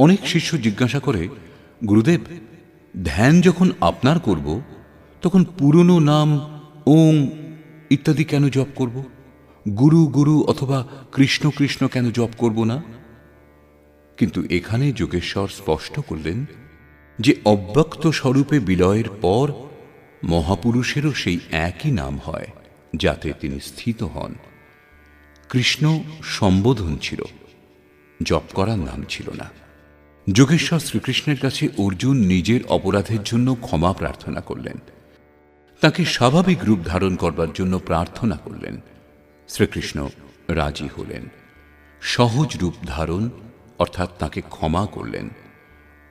অনেক শিষ্য জিজ্ঞাসা করে, গুরুদেব, ধ্যান যখন আপনার করব তখন পুরনো নাম ওং ইত্যাদি কেন জপ করব? গুরু গুরু অথবা কৃষ্ণ কৃষ্ণ কেন জপ করব না? কিন্তু এখানে যোগেশ্বর স্পষ্ট করলেন যে অব্যক্ত স্বরূপে বিলয়ের পর মহাপুরুষেরও সেই একই নাম হয়, যাতে তিনি স্থিত হন। কৃষ্ণ সম্বোধন ছিল, জপ করার নাম ছিল না। যোগেশ্বর শ্রীকৃষ্ণের কাছে অর্জুন নিজের অপরাধের জন্য ক্ষমা প্রার্থনা করলেন, তাকে স্বাভাবিক রূপ ধারণ করবার জন্য প্রার্থনা করলেন। শ্রীকৃষ্ণ রাজি হলেন, সহজ রূপ ধারণ অর্থাৎ তাকে ক্ষমা করলেন।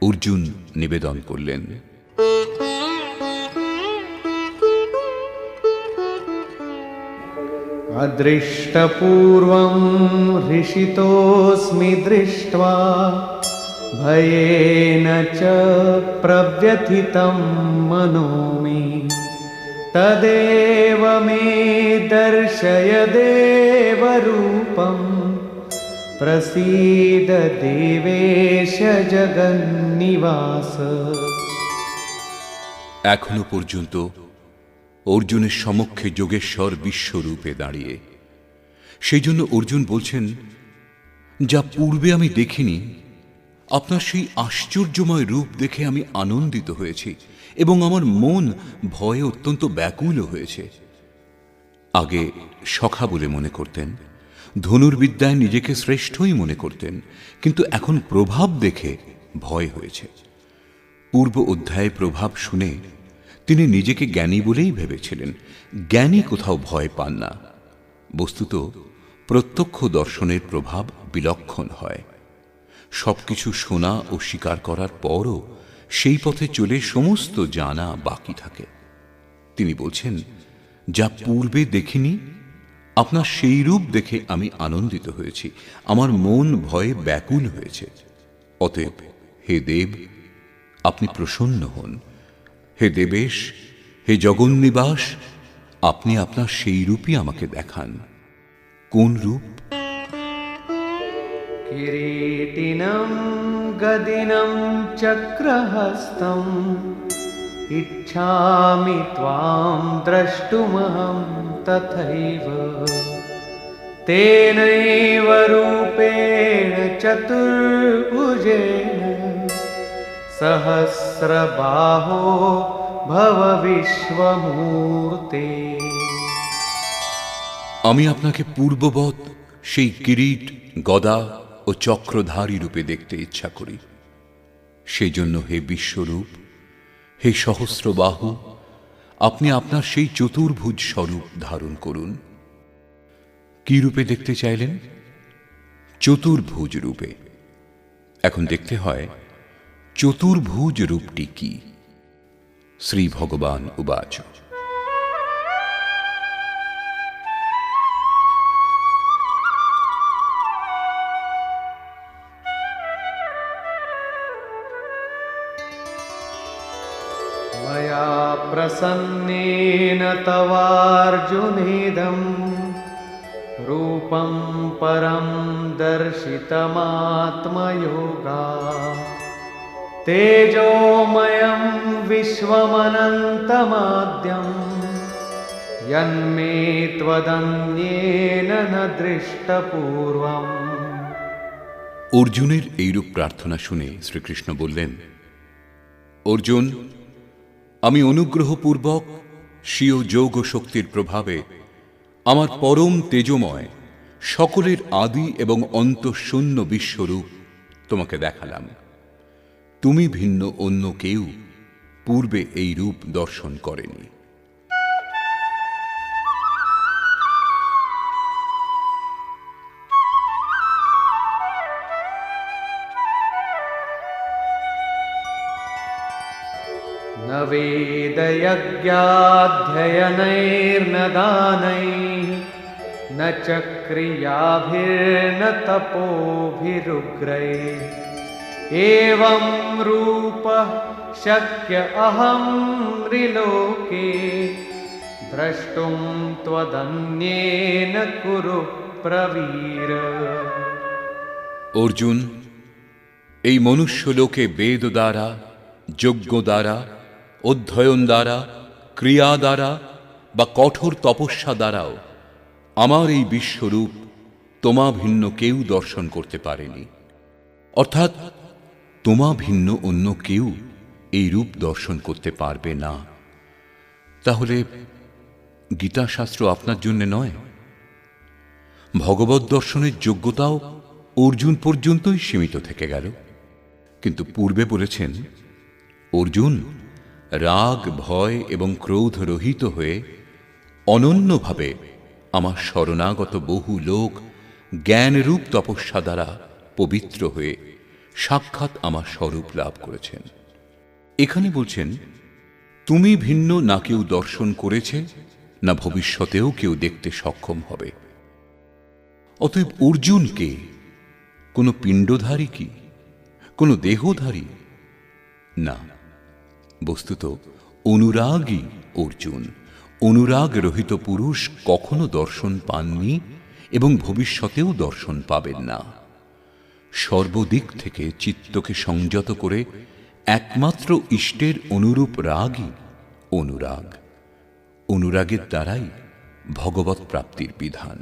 অর্জুন নিবেদন করলেন, अदृष्टपूर्वं हृषितोऽस्मि दृष्ट्वा भयेन च प्रव्यथितं मनो मे तदेव मे दर्शय देवरूपं प्रसीद देवेश जगन्निवास। এখনো পর্যন্ত অর্জুনের সমক্ষে যোগেশ্বর বিশ্বরূপে দাঁড়িয়ে। সেই জন্য অর্জুন বলছেন, যা পূর্বে আমি দেখিনি, আপনার সেই আশ্চর্যময় রূপ দেখে আমি আনন্দিত হয়েছি এবং আমার মন ভয়ে অত্যন্ত ব্যাকুল হয়েছে। আগে সখা বলে মনে করতেন, ধনুর্বিদ্যায় নিজেকে শ্রেষ্ঠই মনে করতেন, কিন্তু এখন প্রভাব দেখে ভয় হয়েছে। পূর্ব অধ্যায়ে প্রভাব শুনে তিনি নিজেকে জ্ঞানী বলেই ভেবেছিলেন। জ্ঞানী কোথাও ভয় পান না। বস্তুত প্রত্যক্ষ দর্শনের প্রভাব বিলক্ষণ হয়। সবকিছু শোনা ও স্বীকার করার পরও সেই পথে চলে সমস্ত জানা বাকি থাকে। তিনি বলছেন, যা পূর্বে দেখিনি, আপনার সেই রূপ দেখে আমি আনন্দিত হয়েছি, আমার মন ভয়ে ব্যাকুল হয়েছে। অতএব হে দেব, আপনি প্রসন্ন হন। হে দেবেশ, হে জগন্নিবাস, আপনি আপনার সেই রূপই আমাকে দেখান। কোন রূপ? किरीटिनं गदिनं चक्रहस्तं इच्छामि त्वां द्रष्टुमहं तथैव तेनैव रूपेण चतुर्भुजेन सहस्रबाहो भव विश्वमूर्ते। আমি আপনাকে পূর্ববৎ সেই কিরীট, গদা ও চক্রধারী রূপে দেখতে ইচ্ছা করি। সেই জন্য হে বিশ্বরূপ, হে সহস্রবাহু, আপনি আপনার সেই চতুর্ভুজ স্বরূপ ধারণ করুন। কি রূপে দেখতে চাইলেন? চতুর্ভুজ রূপে। এখন দেখতে হয় চতুর্ভুজ রূপটি কি। শ্রী ভগবান উবাচ, मया प्रसन्नेन तवार्जुनेदं रूपं परं दर्शितमात्मयोगा तेजोमयं विश्वमनन्तमाद्यं यन्मे त्वदन्येन न दृष्टपूर्वम्। অর্জুনের এইরূপ প্রার্থনা শুনে শ্রীকৃষ্ণ বললেন, অর্জুন, আমি অনুগ্রহপূর্বক স্বীয় যোগ শক্তির প্রভাবে আমার পরম তেজময়, সকলের আদি এবং অন্তঃশূন্য বিশ্বরূপ তোমাকে দেখালাম। তুমি ভিন্ন অন্য কেউ পূর্বে এই রূপ দর্শন করেনি। न वेदयज्ञाध्ययनैर्न दानैः न च क्रियाभिर्न तपोभिरुग्रैः एवं रूपः शक्य अहं नृलोके द्रष्टुं त्वदन्येन कुरु प्रवीर। অর্জুন, এই মনুষ্য লোকে বেদ দ্বারা, যজ্ঞ দ্বারা, অধ্যয়ন দ্বারা, ক্রিয়া দ্বারা বা কঠোর তপস্যা দ্বারাও আমার এই বিশ্বরূপ তোমা ভিন্ন কেউ দর্শন করতে পারেনি। অর্থাৎ তোমা ভিন্ন অন্য কেউ এই রূপ দর্শন করতে পারবে না। তাহলে গীতাশাস্ত্র আপনার জন্য নয়? ভগবত দর্শনের যোগ্যতাও অর্জুন পর্যন্তই সীমিত থেকে গেল। কিন্তু পূর্বে বলেছেন, অর্জুন রাগ, ভয় এবং ক্রোধ রহিত হয়ে অনন্যভাবে আমার শরণাগত বহু লোক জ্ঞানরূপ তপস্যা দ্বারা পবিত্র হয়ে সাক্ষাৎ আমার স্বরূপ লাভ করেছেন। এখানে বলছেন, তুমি ভিন্ন না কেউ দর্শন করেছে, না ভবিষ্যতেও কেউ দেখতে সক্ষম হবে। অতএব অর্জুন কে? কোনো পিণ্ডধারী কি? কোনো দেহধারী? না, বস্তুত অনুরাগী অর্জুন। অনুরাগ রহিত পুরুষ কখনো দর্শন পাননি এবং ভবিষ্যতেও দর্শন পাবেন না। সর্বদিক থেকে চিত্তকে সংযত করে একমাত্র ইষ্টের অনুরূপ রাগই অনুরাগ। অনুরাগের দ্বারাই ভগবৎ প্রাপ্তির বিধান।